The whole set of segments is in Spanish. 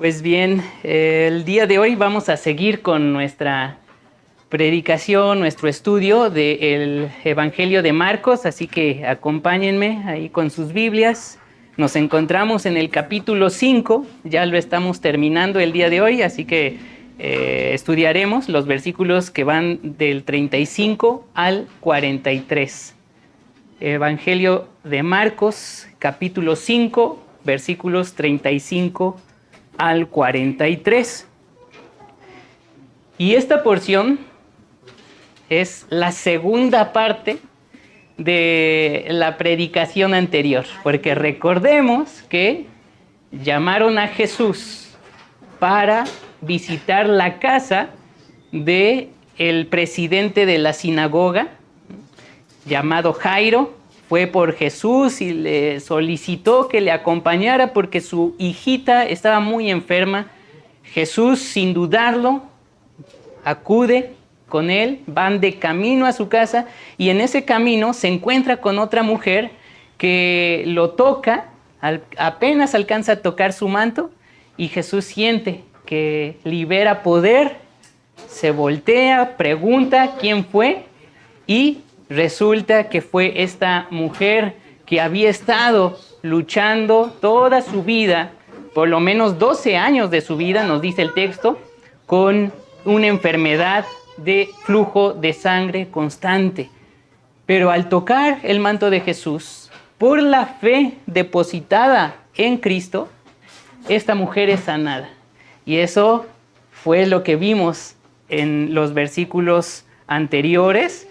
Pues bien, el día de hoy vamos a seguir con nuestra predicación, nuestro estudio del Evangelio de Marcos, así que acompáñenme ahí con sus Biblias. Nos encontramos en el capítulo 5, ya lo estamos terminando el día de hoy, así que estudiaremos los versículos que van del 35 al 43. Evangelio de Marcos, capítulo 5, versículos 35 al 43. Y esta porción es la segunda parte de la predicación anterior, porque recordemos que llamaron a Jesús para visitar la casa de el presidente de la sinagoga, llamado Jairo. Fue por Jesús y le solicitó que le acompañara porque su hijita estaba muy enferma. Jesús, sin dudarlo, acude con él, van de camino a su casa y en ese camino se encuentra con otra mujer que lo toca, apenas alcanza a tocar su manto y Jesús siente que libera poder, se voltea, pregunta quién fue y resulta que fue esta mujer que había estado luchando toda su vida, por lo menos 12 años de su vida, nos dice el texto, con una enfermedad de flujo de sangre constante. Pero al tocar el manto de Jesús, por la fe depositada en Cristo, esta mujer es sanada. Y eso fue lo que vimos en los versículos anteriores.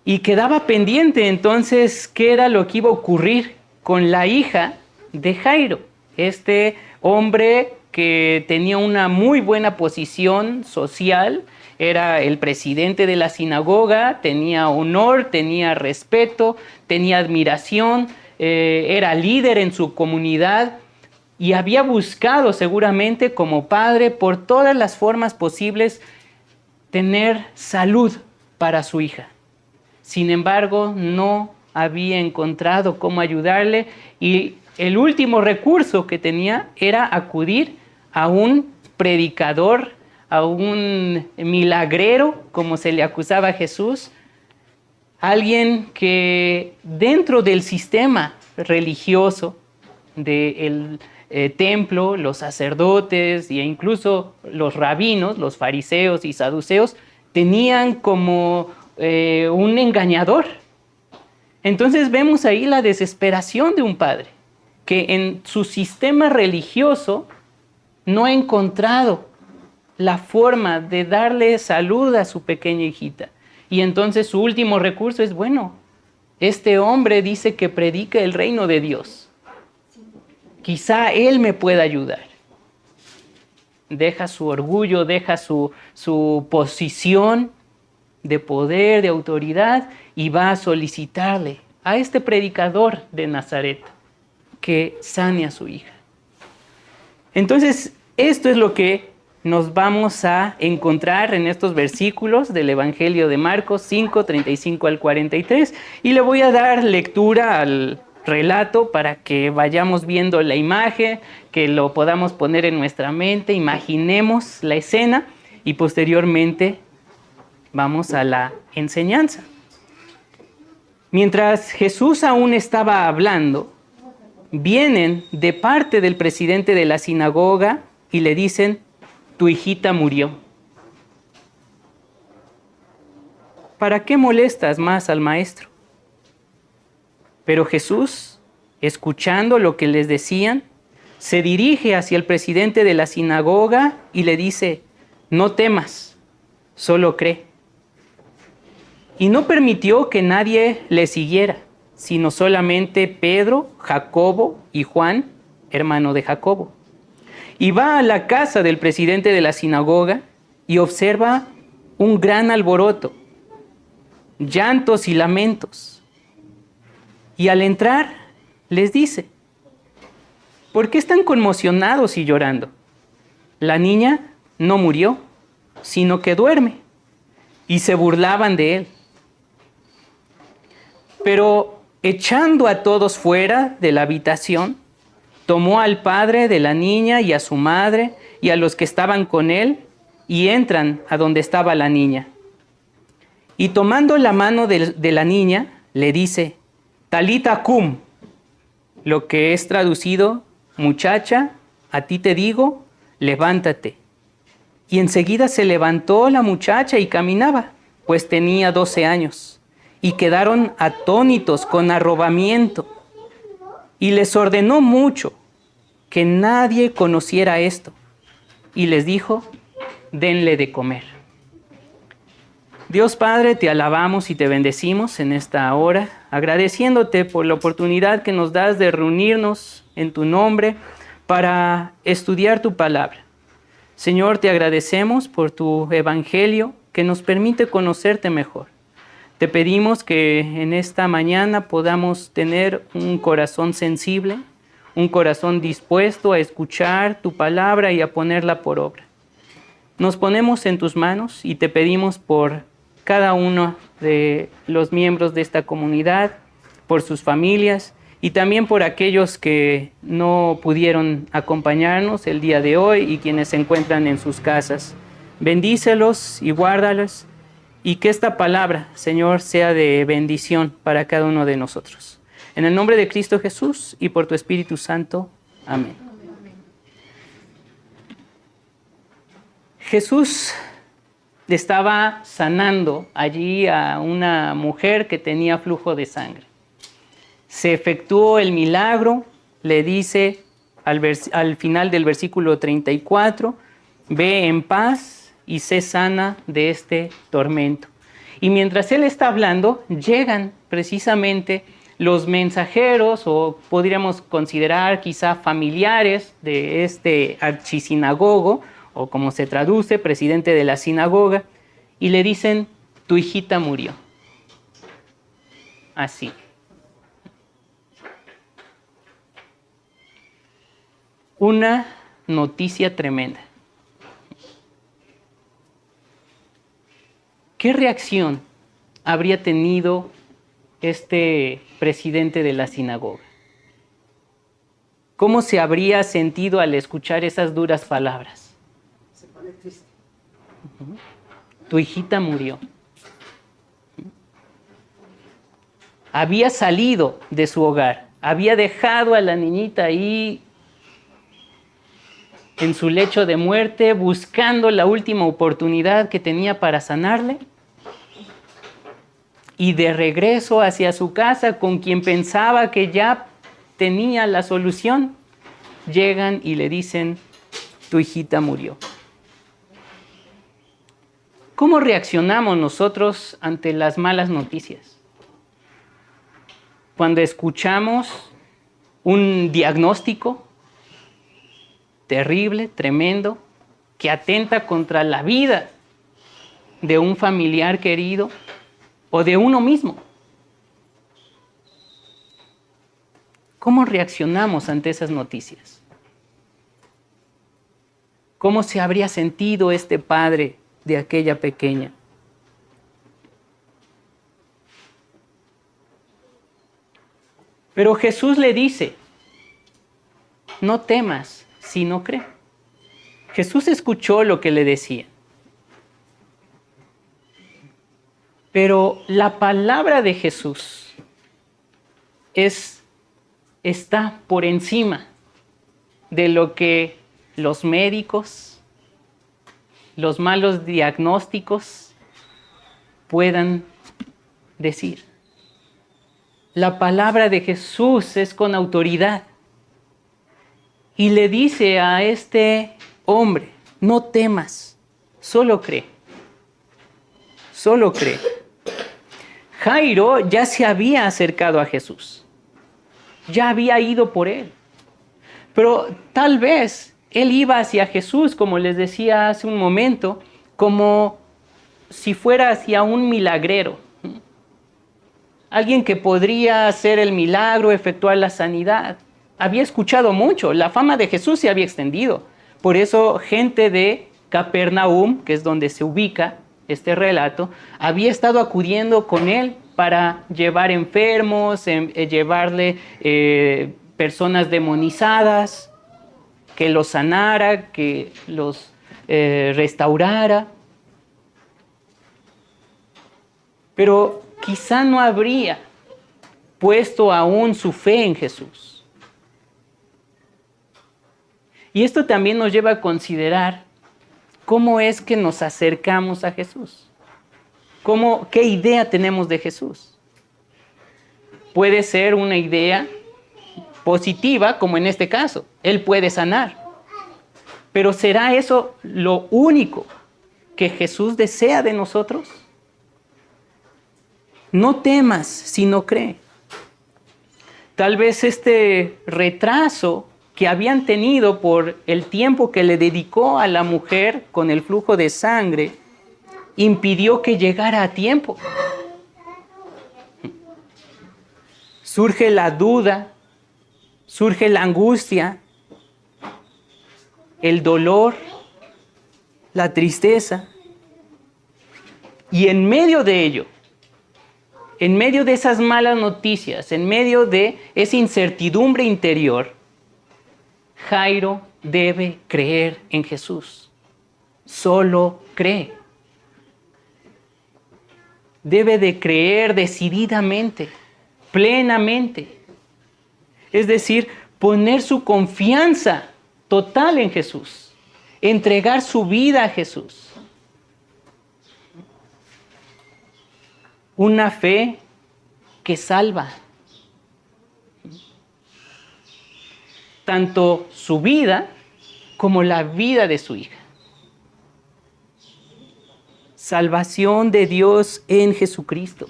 Y quedaba pendiente entonces qué era lo que iba a ocurrir con la hija de Jairo, este hombre que tenía una muy buena posición social, era el presidente de la sinagoga, tenía honor, tenía respeto, tenía admiración, era líder en su comunidad y había buscado seguramente como padre por todas las formas posibles tener salud para su hija. Sin embargo, no había encontrado cómo ayudarle y el último recurso que tenía era acudir a un predicador, a un milagrero, como se le acusaba a Jesús, alguien que dentro del sistema religioso del templo, los sacerdotes e incluso los rabinos, los fariseos y saduceos, tenían como un engañador. Entonces vemos ahí la desesperación de un padre que en su sistema religioso no ha encontrado la forma de darle salud a su pequeña hijita. Y entonces su último recurso es, bueno, este hombre dice que predica el reino de Dios. Quizá él me pueda ayudar. Deja su orgullo, deja su posición de poder, de autoridad, y va a solicitarle a este predicador de Nazaret que sane a su hija. Entonces, esto es lo que nos vamos a encontrar en estos versículos del Evangelio de Marcos 5, 35 al 43, y le voy a dar lectura al relato para que vayamos viendo la imagen, que lo podamos poner en nuestra mente, imaginemos la escena y posteriormente vamos a la enseñanza. Mientras Jesús aún estaba hablando, vienen de parte del presidente de la sinagoga y le dicen, tu hijita murió. ¿Para qué molestas más al maestro? Pero Jesús, escuchando lo que les decían, se dirige hacia el presidente de la sinagoga y le dice, no temas, solo cree. Y no permitió que nadie le siguiera, sino solamente Pedro, Jacobo y Juan, hermano de Jacobo. Y va a la casa del presidente de la sinagoga y observa un gran alboroto, llantos y lamentos. Y al entrar les dice, ¿por qué están conmocionados y llorando? La niña no murió, sino que duerme. Y se burlaban de él. Pero echando a todos fuera de la habitación, tomó al padre de la niña y a su madre y a los que estaban con él y entran a donde estaba la niña. Y tomando la mano de la niña, le dice, Talita cum, lo que es traducido, muchacha, a ti te digo, levántate. Y enseguida se levantó la muchacha y caminaba, pues tenía 12 años. Y quedaron atónitos con arrobamiento. Y les ordenó mucho que nadie conociera esto. Y les dijo, denle de comer. Dios Padre, te alabamos y te bendecimos en esta hora, agradeciéndote por la oportunidad que nos das de reunirnos en tu nombre para estudiar tu palabra. Señor, te agradecemos por tu evangelio que nos permite conocerte mejor. Te pedimos que en esta mañana podamos tener un corazón sensible, un corazón dispuesto a escuchar tu palabra y a ponerla por obra. Nos ponemos en tus manos y te pedimos por cada uno de los miembros de esta comunidad, por sus familias y también por aquellos que no pudieron acompañarnos el día de hoy y quienes se encuentran en sus casas. Bendícelos y guárdalos y que esta palabra, Señor, sea de bendición para cada uno de nosotros. En el nombre de Cristo Jesús y por tu Espíritu Santo. Amén. Jesús estaba sanando allí a una mujer que tenía flujo de sangre. Se efectuó el milagro, le dice al final del versículo 34, ve en paz y sé sana de este tormento. Y mientras él está hablando, llegan precisamente los mensajeros, o podríamos considerar quizá familiares de este archisinagogo, o como se traduce, presidente de la sinagoga, y le dicen, tu hijita murió. Así. Una noticia tremenda. ¿Qué reacción habría tenido este presidente de la sinagoga? ¿Cómo se habría sentido al escuchar esas duras palabras? Se pone triste. Tu hijita murió. Había salido de su hogar, había dejado a la niñita ahí en su lecho de muerte, buscando la última oportunidad que tenía para sanarle. Y de regreso hacia su casa, con quien pensaba que ya tenía la solución, llegan y le dicen, tu hijita murió. ¿Cómo reaccionamos nosotros ante las malas noticias? Cuando escuchamos un diagnóstico terrible, tremendo, que atenta contra la vida de un familiar querido o de uno mismo. ¿Cómo reaccionamos ante esas noticias? ¿Cómo se habría sentido este padre de aquella pequeña? Pero Jesús le dice, no temas, sino cree. Jesús escuchó lo que le decían. Pero la palabra de Jesús está por encima de lo que los médicos, los malos diagnósticos puedan decir. La palabra de Jesús es con autoridad. Y le dice a este hombre, no temas, solo cree. Solo cree. Jairo ya se había acercado a Jesús. Ya había ido por él. Pero tal vez él iba hacia Jesús, como les decía hace un momento, como si fuera hacia un milagrero. Alguien que podría hacer el milagro, efectuar la sanidad. Había escuchado mucho, la fama de Jesús se había extendido. Por eso gente de Capernaum, que es donde se ubica este relato, había estado acudiendo con él para llevar enfermos, llevarle personas demonizadas, que los sanara, que los restaurara. Pero quizá no habría puesto aún su fe en Jesús. Y esto también nos lleva a considerar cómo es que nos acercamos a Jesús. ¿Qué idea tenemos de Jesús? Puede ser una idea positiva, como en este caso. Él puede sanar. Pero ¿será eso lo único que Jesús desea de nosotros? No temas, sino cree. Tal vez este retraso que habían tenido por el tiempo que le dedicó a la mujer con el flujo de sangre impidió que llegara a tiempo. Surge la duda, surge la angustia, el dolor, la tristeza. Y en medio de ello, en medio de esas malas noticias, en medio de esa incertidumbre interior, Jairo debe creer en Jesús. Solo cree. Debe de creer decididamente, plenamente. Es decir, poner su confianza total en Jesús. Entregar su vida a Jesús. Una fe que salva. Tanto su vida como la vida de su hija. Salvación de Dios en Jesucristo.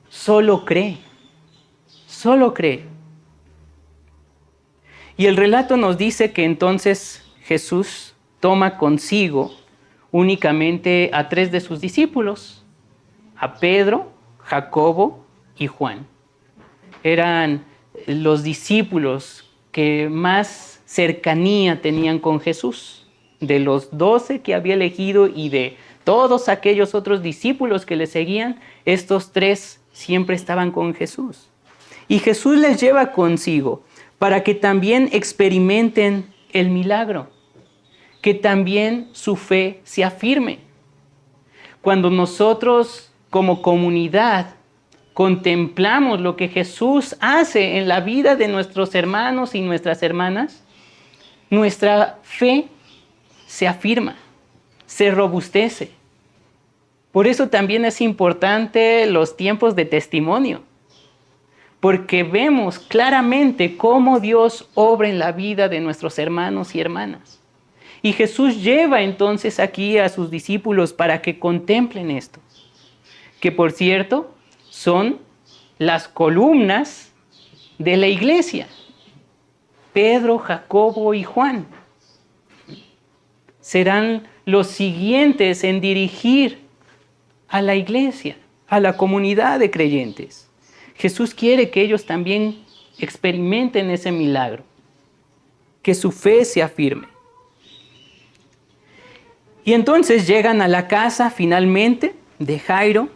Solo cree. Solo cree. Y el relato nos dice que entonces Jesús toma consigo únicamente a 3 de sus discípulos, a Pedro, Jacobo y Juan. Eran los discípulos que más cercanía tenían con Jesús, de los 12 que había elegido y de todos aquellos otros discípulos que le seguían, estos 3 siempre estaban con Jesús. Y Jesús les lleva consigo para que también experimenten el milagro, que también su fe se afirme. Cuando nosotros como comunidad contemplamos lo que Jesús hace en la vida de nuestros hermanos y nuestras hermanas, nuestra fe se afirma, se robustece. Por eso también es importante los tiempos de testimonio, porque vemos claramente cómo Dios obra en la vida de nuestros hermanos y hermanas. Y Jesús lleva entonces aquí a sus discípulos para que contemplen esto, que por cierto son las columnas de la iglesia. Pedro, Jacobo y Juan serán los siguientes en dirigir a la iglesia, a la comunidad de creyentes. Jesús quiere que ellos también experimenten ese milagro, que su fe se afirme. Y entonces llegan a la casa finalmente de Jairo.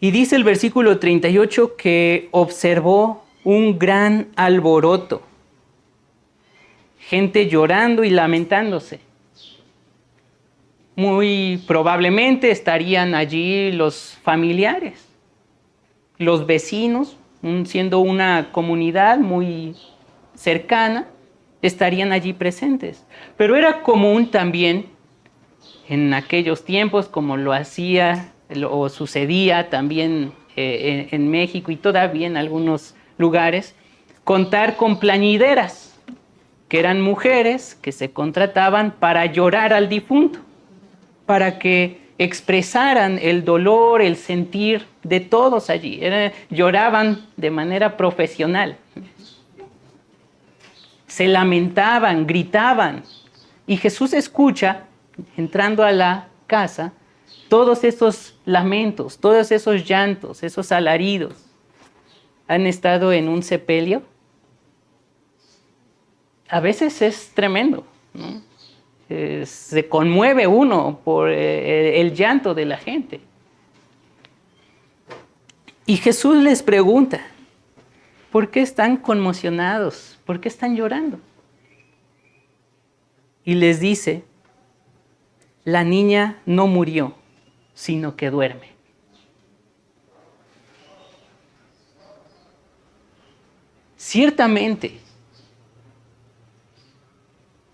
Y dice el versículo 38 que observó un gran alboroto. Gente llorando y lamentándose. Muy probablemente estarían allí los familiares, los vecinos, siendo una comunidad muy cercana, estarían allí presentes. Pero era común también en aquellos tiempos, como lo hacía o sucedía también en México y todavía en algunos lugares, contar con plañideras, que eran mujeres que se contrataban para llorar al difunto, para que expresaran el dolor, el sentir de todos allí. Lloraban de manera profesional. Se lamentaban, gritaban. Y Jesús escucha, entrando a la casa, todos esos lamentos, todos esos llantos, esos alaridos. ¿Han estado en un sepelio? A veces es tremendo, ¿no? Se conmueve uno por el llanto de la gente. Y Jesús les pregunta, ¿por qué están conmocionados? ¿Por qué están llorando? Y les dice, la niña no murió, sino que duerme. Ciertamente,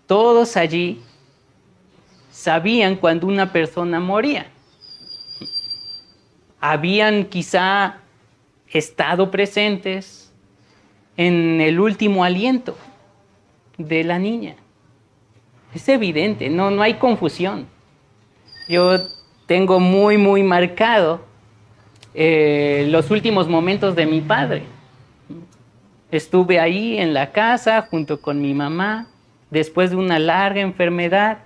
todos allí sabían cuando una persona moría. Habían quizá estado presentes en el último aliento de la niña. Es evidente, no hay confusión. Yo tengo muy marcado los últimos momentos de mi padre. Estuve ahí en la casa junto con mi mamá, después de una larga enfermedad,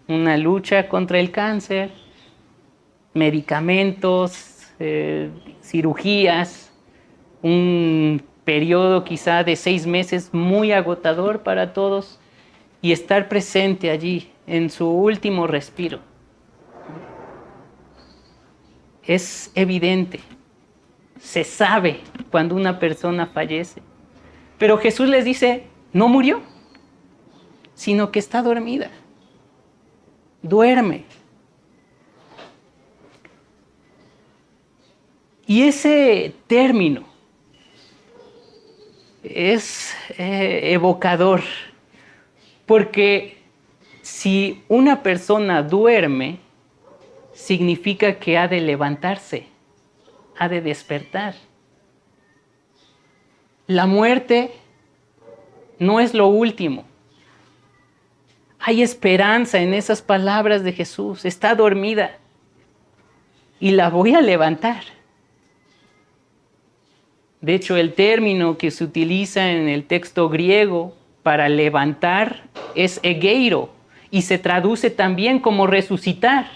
una lucha contra el cáncer, medicamentos, cirugías, un periodo quizá de 6 meses muy agotador para todos, y estar presente allí en su último respiro. Es evidente, se sabe cuando una persona fallece. Pero Jesús les dice, no murió, sino que está dormida. Duerme. Y ese término es evocador, porque si una persona duerme, significa que ha de levantarse, ha de despertar. La muerte no es lo último. Hay esperanza en esas palabras de Jesús. Está dormida y la voy a levantar. De hecho, el término que se utiliza en el texto griego para levantar es egeiro y se traduce también como resucitar.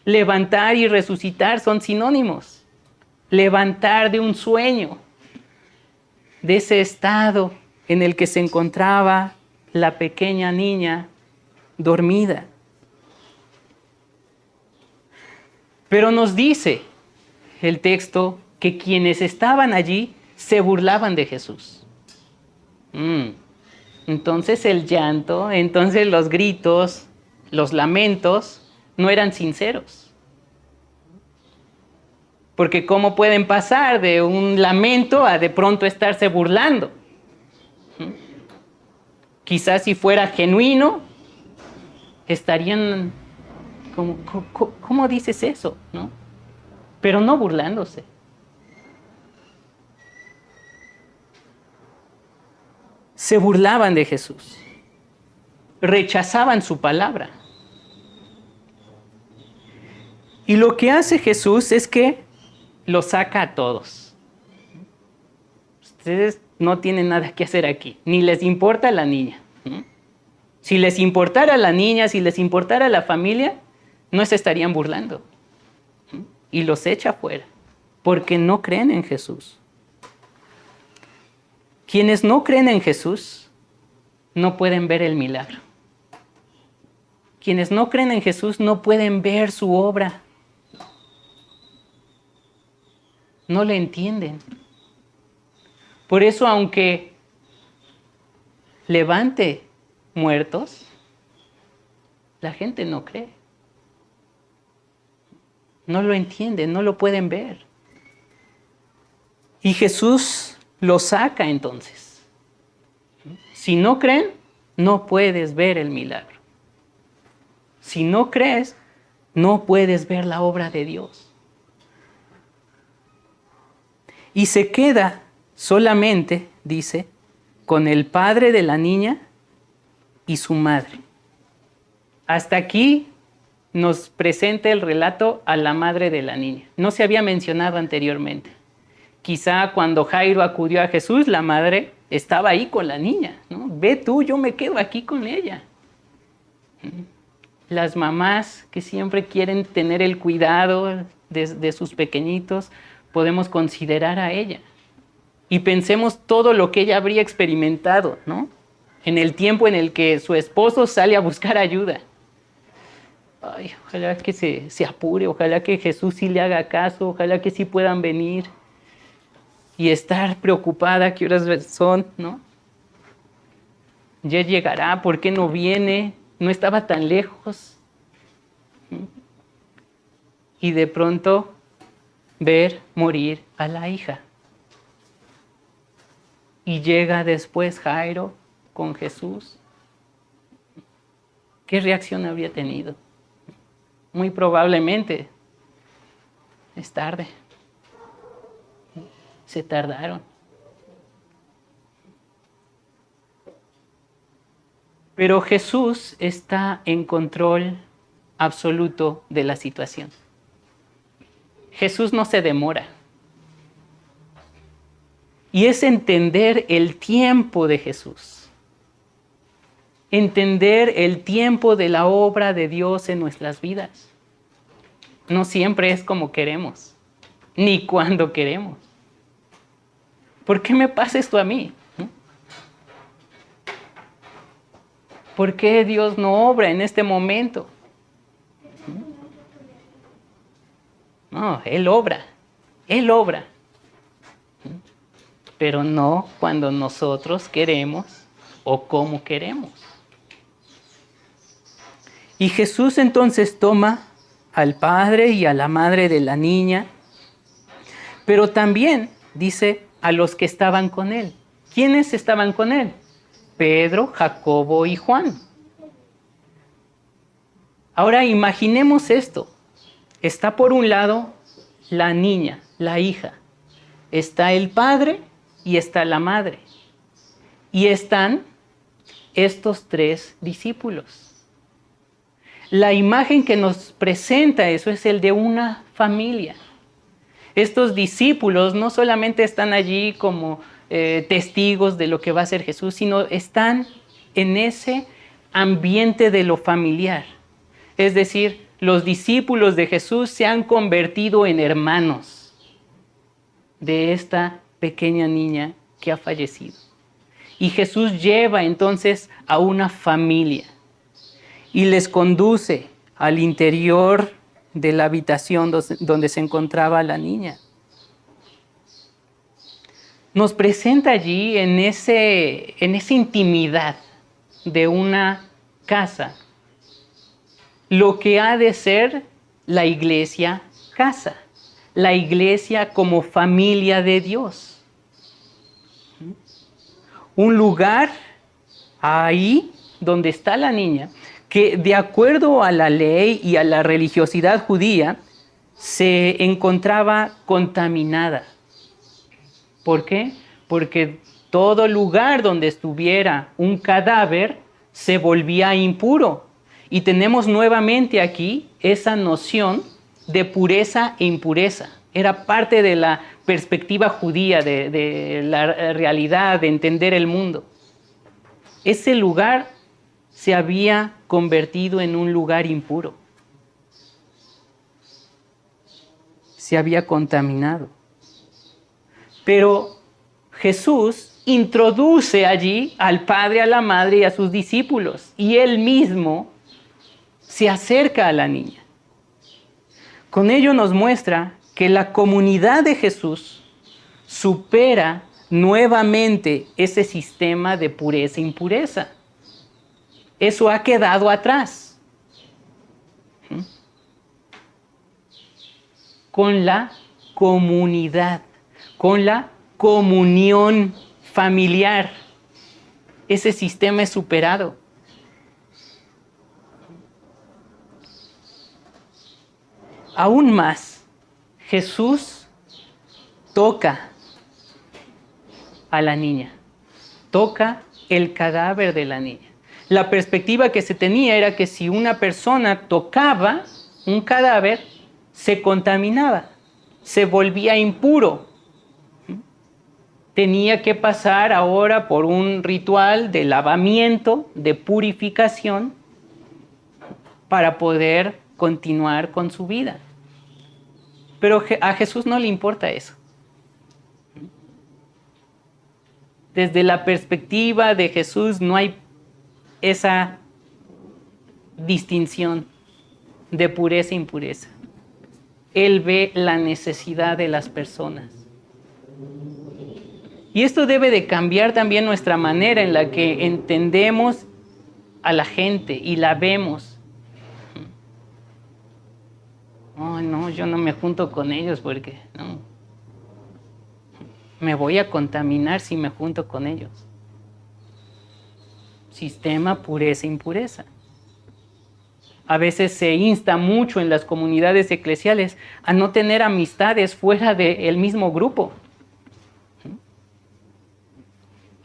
Levantar y resucitar son sinónimos. Levantar de un sueño, de ese estado en el que se encontraba la pequeña niña dormida. Pero nos dice el texto que quienes estaban allí se burlaban de Jesús. Entonces el llanto, entonces los gritos, los lamentos no eran sinceros. Porque ¿cómo pueden pasar de un lamento a de pronto estarse burlando? Quizás si fuera genuino, estarían como, ¿cómo dices eso? ¿No? Pero no burlándose. Se burlaban de Jesús. Rechazaban su palabra. Y lo que hace Jesús es que los saca a todos. Ustedes no tienen nada que hacer aquí, ni les importa la niña. Si les importara la niña, si les importara la familia, no se estarían burlando. Y los echa fuera, porque no creen en Jesús. Quienes no creen en Jesús no pueden ver el milagro. Quienes no creen en Jesús no pueden ver su obra. No le entienden. Por eso, aunque levante muertos, la gente no cree. No lo entienden, no lo pueden ver. Y Jesús lo saca entonces. Si no creen, no puedes ver el milagro. Si no crees, no puedes ver la obra de Dios. Y se queda solamente, dice, con el padre de la niña y su madre. Hasta aquí nos presenta el relato a la madre de la niña. No se había mencionado anteriormente. Quizá cuando Jairo acudió a Jesús, la madre estaba ahí con la niña, ¿no? Ve tú, yo me quedo aquí con ella. Las mamás que siempre quieren tener el cuidado de sus pequeñitos, podemos considerar a ella. Y pensemos todo lo que ella habría experimentado, ¿no? En el tiempo en el que su esposo sale a buscar ayuda. Ay, ojalá que se apure, ojalá que Jesús sí le haga caso, ojalá que sí puedan venir. y estar preocupada, ¿qué horas son, no? Ya llegará, ¿por qué no viene? No estaba tan lejos. Y de pronto ver morir a la hija. Y llega después Jairo con Jesús. ¿Qué reacción habría tenido? Muy probablemente es tarde. Se tardaron. Pero Jesús está en control absoluto de la situación. Jesús no se demora. Y es entender el tiempo de Jesús. Entender el tiempo de la obra de Dios en nuestras vidas. No siempre es como queremos, ni cuando queremos. ¿Por qué me pasa esto a mí? ¿Por qué Dios no obra en este momento? No, Él obra. Él obra. Pero no cuando nosotros queremos o como queremos. Y Jesús entonces toma al padre y a la madre de la niña, pero también dice a los que estaban con él. ¿Quiénes estaban con él? Pedro, Jacobo y Juan. Ahora imaginemos esto. Está por un lado la niña, la hija. Está el padre y está la madre. Y están estos tres discípulos. La imagen que nos presenta eso es el de una familia. Estos discípulos no solamente están allí como testigos de lo que va a ser Jesús, sino están en ese ambiente de lo familiar. Es decir, los discípulos de Jesús se han convertido en hermanos de esta pequeña niña que ha fallecido. Y Jesús lleva entonces a una familia y les conduce al interior de la habitación donde se encontraba la niña. Nos presenta allí en esa intimidad de una casa lo que ha de ser la iglesia casa, la iglesia como familia de Dios. Un lugar ahí donde está la niña, que de acuerdo a la ley y a la religiosidad judía, se encontraba contaminada. ¿Por qué? Porque todo lugar donde estuviera un cadáver se volvía impuro. Y tenemos nuevamente aquí esa noción de pureza e impureza. Era parte de la perspectiva judía, de la realidad, de entender el mundo. Ese lugar se había convertido en un lugar impuro. Se había contaminado. Pero Jesús introduce allí al Padre, a la Madre y a sus discípulos. Y Él mismo se acerca a la niña. Con ello nos muestra que la comunidad de Jesús supera nuevamente ese sistema de pureza e impureza. Eso ha quedado atrás. Con la comunidad, con la comunión familiar. Ese sistema es superado. Aún más, Jesús toca a la niña, toca el cadáver de la niña. La perspectiva que se tenía era que si una persona tocaba un cadáver, se contaminaba, se volvía impuro. Tenía que pasar ahora por un ritual de lavamiento, de purificación, para poder continuar con su vida. Pero a Jesús no le importa eso. Desde la perspectiva de Jesús no hay esa distinción de pureza e impureza. Él ve la necesidad de las personas. Y esto debe de cambiar también nuestra manera en la que entendemos a la gente y la vemos. Oh, no, yo no me junto con ellos porque no, me voy a contaminar si me junto con ellos. Sistema pureza, impureza. A veces se insta mucho en las comunidades eclesiales a no tener amistades fuera del mismo grupo.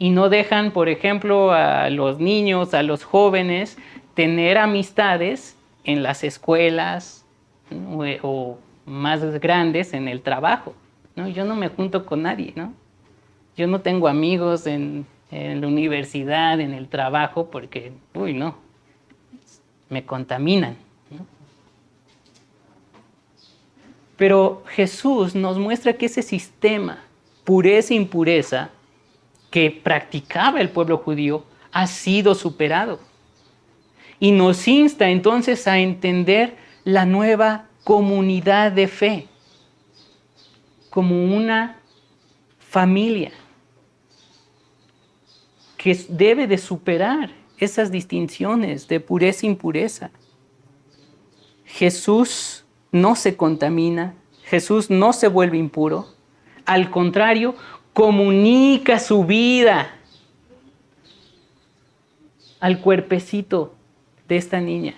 Y no dejan, por ejemplo, a los niños, a los jóvenes, tener amistades en las escuelas, ¿no? O más grandes en el trabajo, ¿no? Yo no me junto con nadie, ¿no? Yo no tengo amigos en la universidad, en el trabajo, porque, uy, no, me contaminan, ¿no? Pero Jesús nos muestra que ese sistema, pureza e impureza, que practicaba el pueblo judío, ha sido superado. Y nos insta entonces a entender la nueva comunidad de fe como una familia que debe de superar esas distinciones de pureza e impureza. Jesús no se contamina, Jesús no se vuelve impuro, al contrario, comunica su vida al cuerpecito de esta niña.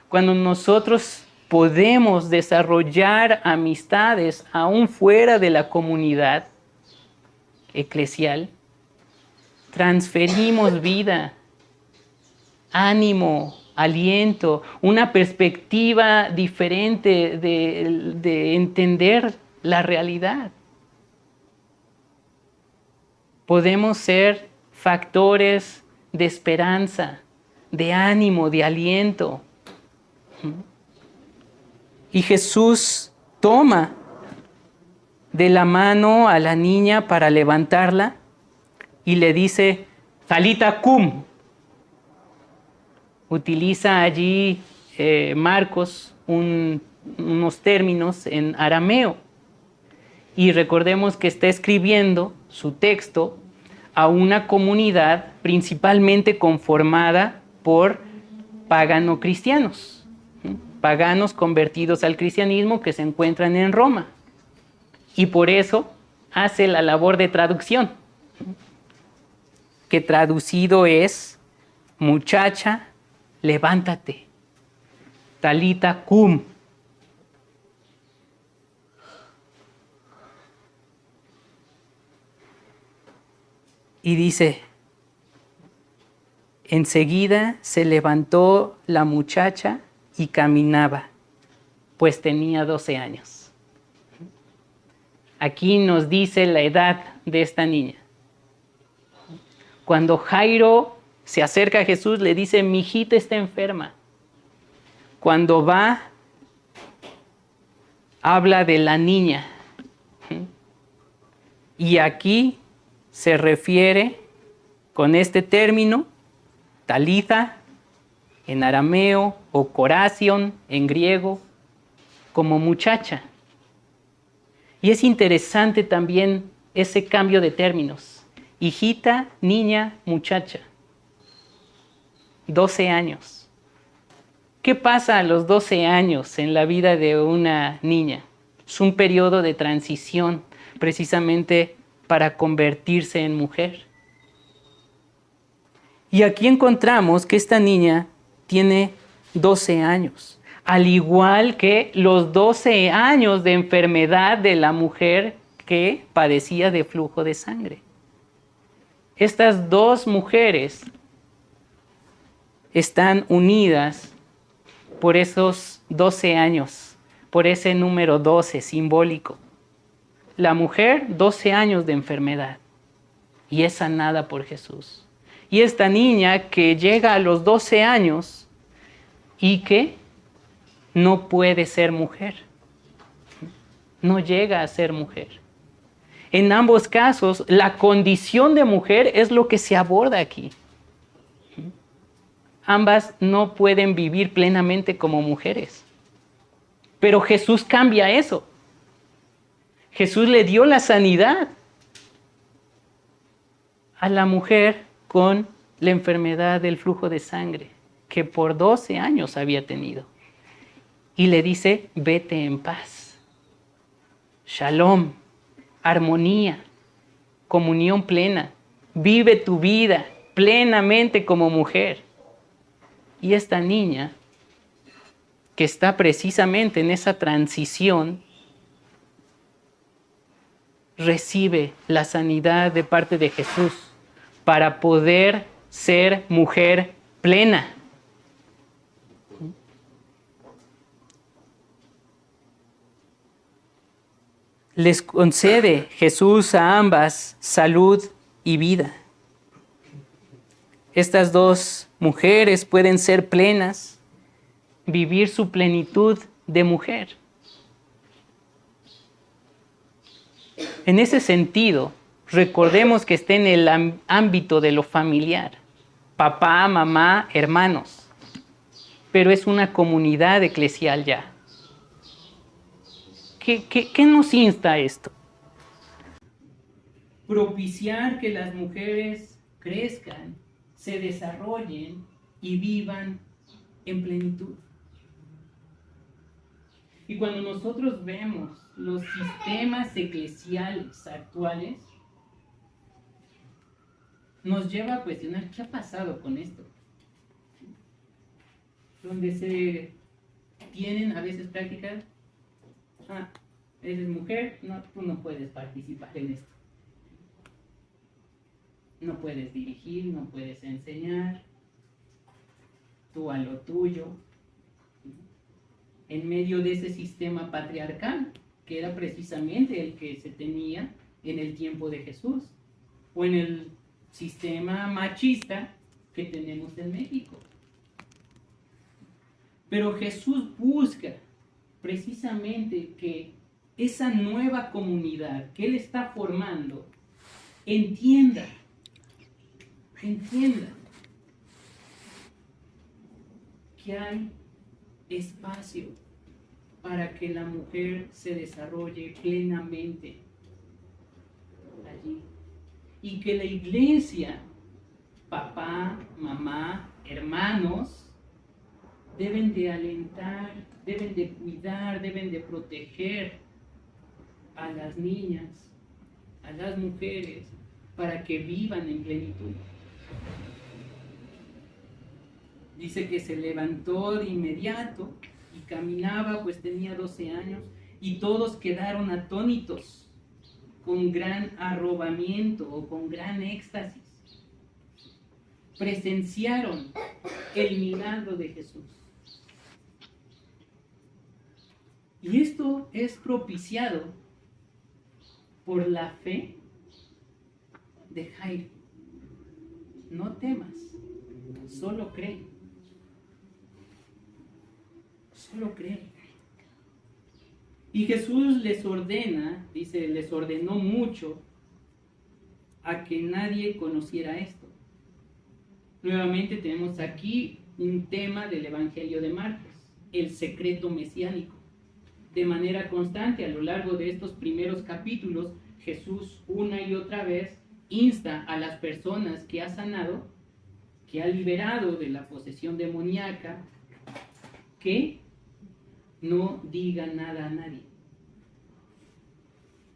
Cuando nosotros podemos desarrollar amistades aún fuera de la comunidad eclesial, transferimos vida, ánimo, aliento, una perspectiva diferente de entender la realidad. Podemos ser factores de esperanza, de ánimo, de aliento. Y Jesús toma de la mano a la niña para levantarla y le dice, Talita cum. Utiliza allí Marcos unos términos en arameo. Y recordemos que está escribiendo su texto a una comunidad principalmente conformada por pagano-cristianos, paganos convertidos al cristianismo que se encuentran en Roma. Y por eso hace la labor de traducción, que traducido es, muchacha, levántate, Talita cum. Y dice, enseguida se levantó la muchacha y caminaba, pues tenía 12 años. Aquí nos dice la edad de esta niña. Cuando Jairo se acerca a Jesús, le dice, mi hijita está enferma. Cuando va, habla de la niña. Y aquí se refiere con este término, Talitha, en arameo, o coración, en griego, como muchacha. Y es interesante también ese cambio de términos. Hijita, niña, muchacha. 12 años. ¿Qué pasa a los 12 años en la vida de una niña? Es un periodo de transición, precisamente para convertirse en mujer. Y aquí encontramos que esta niña tiene 12 años, al igual que los 12 años de enfermedad de la mujer que padecía de flujo de sangre. Estas dos mujeres están unidas por esos 12 años, por ese número 12 simbólico. La mujer, 12 años de enfermedad, y es sanada por Jesús. Y esta niña que llega a los 12 años y que no puede ser mujer, no llega a ser mujer. En ambos casos, la condición de mujer es lo que se aborda aquí. Ambas no pueden vivir plenamente como mujeres. Pero Jesús cambia eso. Jesús le dio la sanidad a la mujer con la enfermedad del flujo de sangre que por 12 años había tenido. Y le dice, vete en paz. Shalom, armonía, comunión plena. Vive tu vida plenamente como mujer. Y esta niña, que está precisamente en esa transición, recibe la sanidad de parte de Jesús para poder ser mujer plena. Les concede Jesús a ambas salud y vida. Estas dos mujeres pueden ser plenas, vivir su plenitud de mujer. En ese sentido, recordemos que está en el ámbito de lo familiar. Papá, mamá, hermanos. Pero es una comunidad eclesial ya. ¿Qué nos insta esto? Propiciar que las mujeres crezcan, se desarrollen y vivan en plenitud. Y cuando nosotros vemos los sistemas eclesiales actuales, nos lleva a cuestionar qué ha pasado con esto. Donde se tienen a veces prácticas, eres mujer, no, tú no puedes participar en esto. No puedes dirigir, no puedes enseñar, tú a lo tuyo. En medio de ese sistema patriarcal, que era precisamente el que se tenía en el tiempo de Jesús, o en el sistema machista que tenemos en México. Pero Jesús busca precisamente que esa nueva comunidad que Él está formando entienda que hay espacio para que la mujer se desarrolle plenamente allí. Y que la iglesia, papá, mamá, hermanos, deben de alentar, deben de cuidar, deben de proteger a las niñas, a las mujeres, para que vivan en plenitud. Dice que se levantó de inmediato y caminaba, pues tenía 12 años, y todos quedaron atónitos, con gran arrobamiento o con gran éxtasis. Presenciaron el milagro de Jesús. Y esto es propiciado por la fe de Jairo. No temas, solo cree. Solo cree. Y Jesús les ordena, dice, les ordenó mucho a que nadie conociera esto. Nuevamente tenemos aquí un tema del Evangelio de Marcos, el secreto mesiánico. De manera constante, a lo largo de estos primeros capítulos, Jesús una y otra vez insta a las personas que ha sanado, que ha liberado de la posesión demoníaca, que no diga nada a nadie.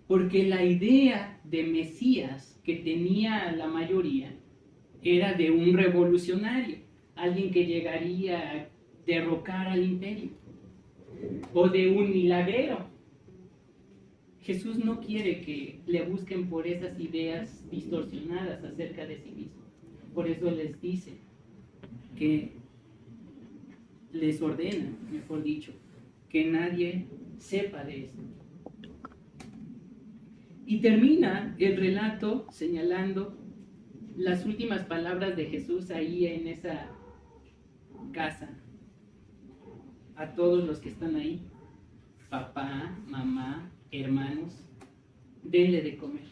Porque la idea de Mesías que tenía la mayoría era de un revolucionario, alguien que llegaría a derrocar al imperio, o de un milagrero. Jesús no quiere que le busquen por esas ideas distorsionadas acerca de sí mismo. Por eso les dice que les ordena, mejor dicho, que nadie sepa de esto. Y termina el relato señalando las últimas palabras de Jesús ahí en esa casa. A todos los que están ahí, papá, mamá, hermanos, denle de comer.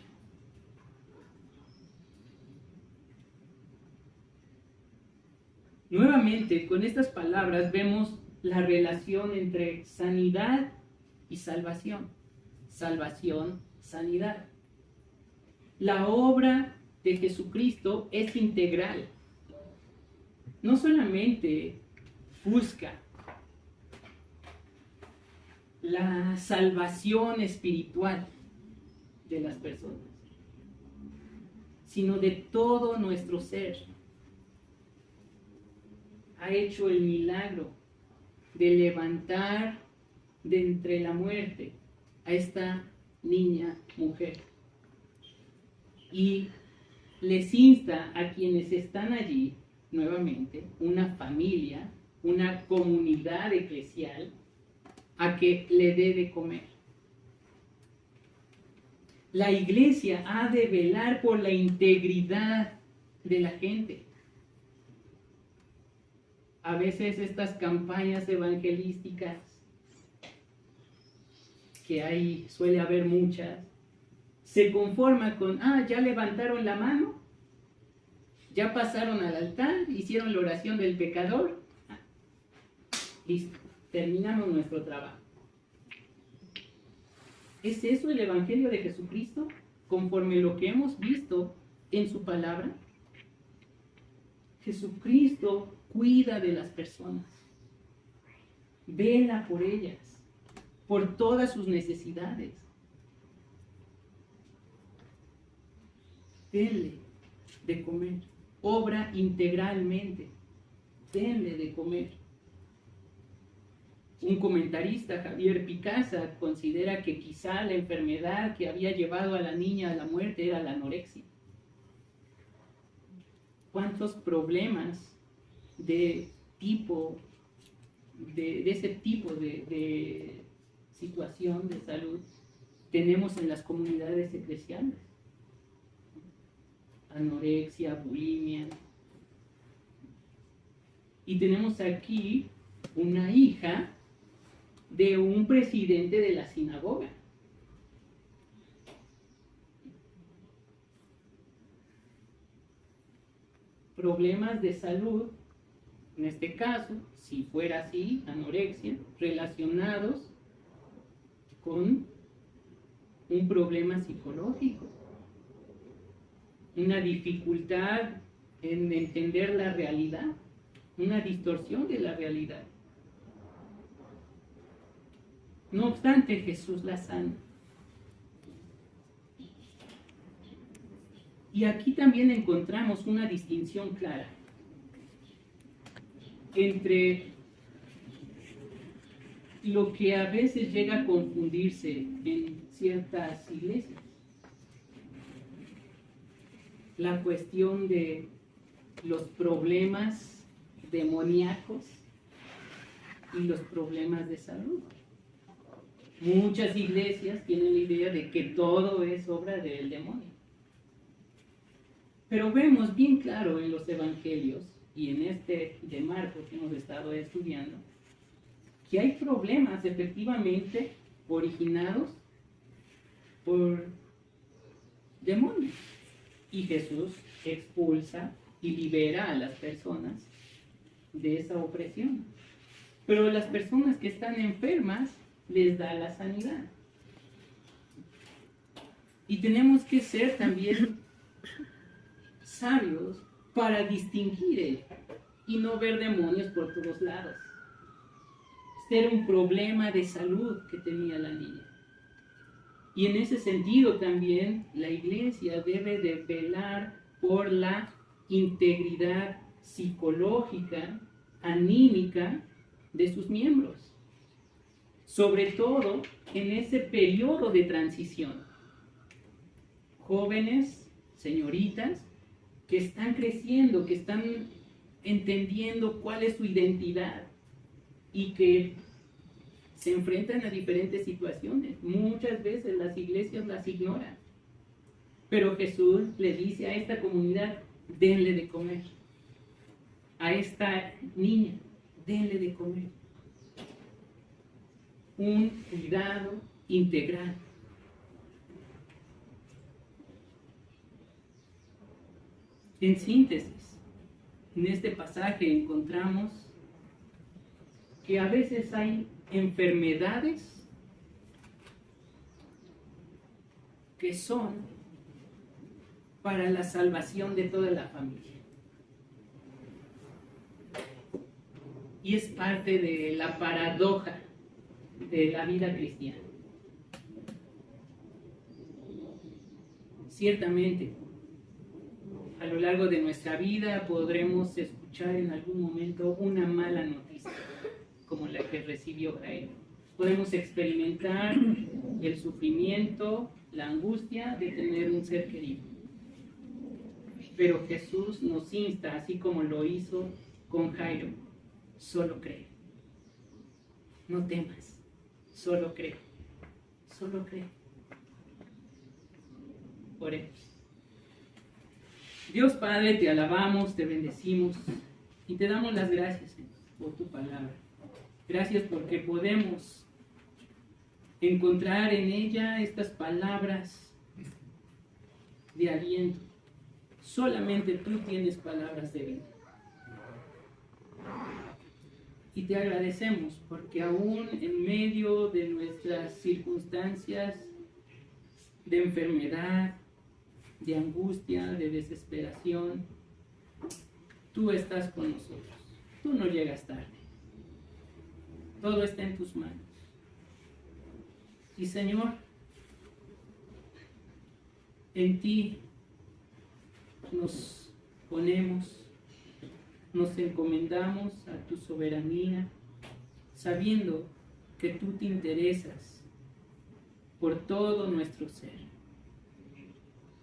Nuevamente, con estas palabras vemos la relación entre sanidad y salvación. salvación, sanidad. La obra de Jesucristo es integral. No solamente busca la salvación espiritual de las personas, sino de todo nuestro ser. Ha hecho el milagro de levantar de entre la muerte a esta niña mujer. Y les insta a quienes están allí, nuevamente, una familia, una comunidad eclesial, a que le dé de comer. La iglesia ha de velar por la integridad de la gente. A veces estas campañas evangelísticas, que suele haber muchas, se conforman con, ya levantaron la mano, ya pasaron al altar, hicieron la oración del pecador, listo, terminamos nuestro trabajo. ¿Es eso el Evangelio de Jesucristo, conforme lo que hemos visto en su palabra? Jesucristo cuida de las personas, vela por ellas, por todas sus necesidades. Denle de comer, obra integralmente, denle de comer. Un comentarista, Javier Picasa, considera que quizá la enfermedad que había llevado a la niña a la muerte era la anorexia. ¿Cuántos problemas de ese tipo de situación de salud tenemos en las comunidades eclesiales? Anorexia, bulimia. Y tenemos aquí una hija de un presidente de la sinagoga. Problemas de salud, en este caso, si fuera así, anorexia, relacionados con un problema psicológico, una dificultad en entender la realidad, una distorsión de la realidad. No obstante, Jesús la sana. Y aquí también encontramos una distinción clara entre lo que a veces llega a confundirse en ciertas iglesias. La cuestión de los problemas demoníacos y los problemas de salud. Muchas iglesias tienen la idea de que todo es obra del demonio. Pero vemos bien claro en los evangelios y en este de Marcos que hemos estado estudiando, que hay problemas efectivamente originados por demonios. Y Jesús expulsa y libera a las personas de esa opresión. Pero las personas que están enfermas les da la sanidad. Y tenemos que ser también sabios para distinguir y no ver demonios por todos lados. Este era un problema de salud que tenía la niña. Y en ese sentido también la iglesia debe de velar por la integridad psicológica, anímica de sus miembros. Sobre todo en ese periodo de transición. Jóvenes, señoritas, que están creciendo, que están entendiendo cuál es su identidad y que se enfrentan a diferentes situaciones. Muchas veces las iglesias las ignoran. Pero Jesús le dice a esta comunidad, denle de comer. A esta niña, denle de comer. Un cuidado integral. En síntesis, en este pasaje encontramos que a veces hay enfermedades que son para la salvación de toda la familia. Y es parte de la paradoja de la vida cristiana. Ciertamente, a lo largo de nuestra vida podremos escuchar en algún momento una mala noticia, como la que recibió Jairo. Podemos experimentar el sufrimiento, la angustia de tener un ser querido. Pero Jesús nos insta, así como lo hizo con Jairo: solo cree. No temas, solo cree. Solo cree. Oremos. Dios Padre, te alabamos, te bendecimos y te damos las gracias, Señor, por tu palabra. Gracias porque podemos encontrar en ella estas palabras de aliento. Solamente tú tienes palabras de vida. Y te agradecemos porque aún en medio de nuestras circunstancias de enfermedad, de angustia, de desesperación, tú estás con nosotros. Tú no llegas tarde. Todo está en tus manos. Y Señor, en ti nos ponemos, nos encomendamos a tu soberanía, sabiendo que tú te interesas por todo nuestro ser.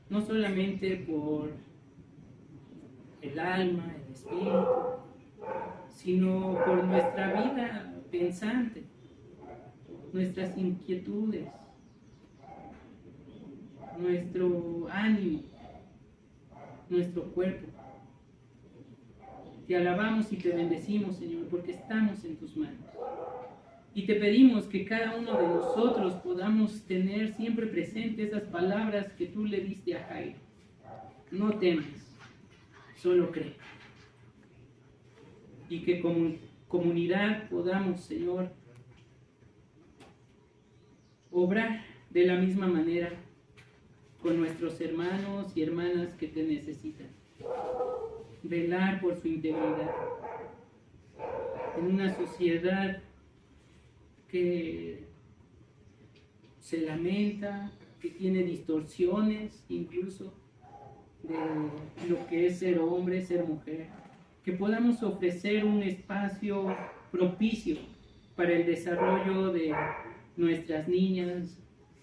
No solamente por el alma, el espíritu, sino por nuestra vida pensante, nuestras inquietudes, nuestro ánimo, nuestro cuerpo. Te alabamos y te bendecimos, Señor, porque estamos en tus manos. Y te pedimos que cada uno de nosotros podamos tener siempre presente esas palabras que tú le diste a Jairo. No temas, solo cree. Y que como comunidad podamos, Señor, obrar de la misma manera con nuestros hermanos y hermanas que te necesitan. Velar por su integridad. En una sociedad que se lamenta, que tiene distorsiones incluso de lo que es ser hombre, ser mujer, que podamos ofrecer un espacio propicio para el desarrollo de nuestras niñas,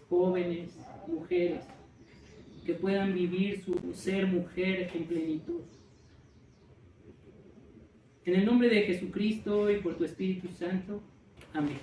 jóvenes, mujeres, que puedan vivir su ser mujer en plenitud. En el nombre de Jesucristo y por tu Espíritu Santo. Amén.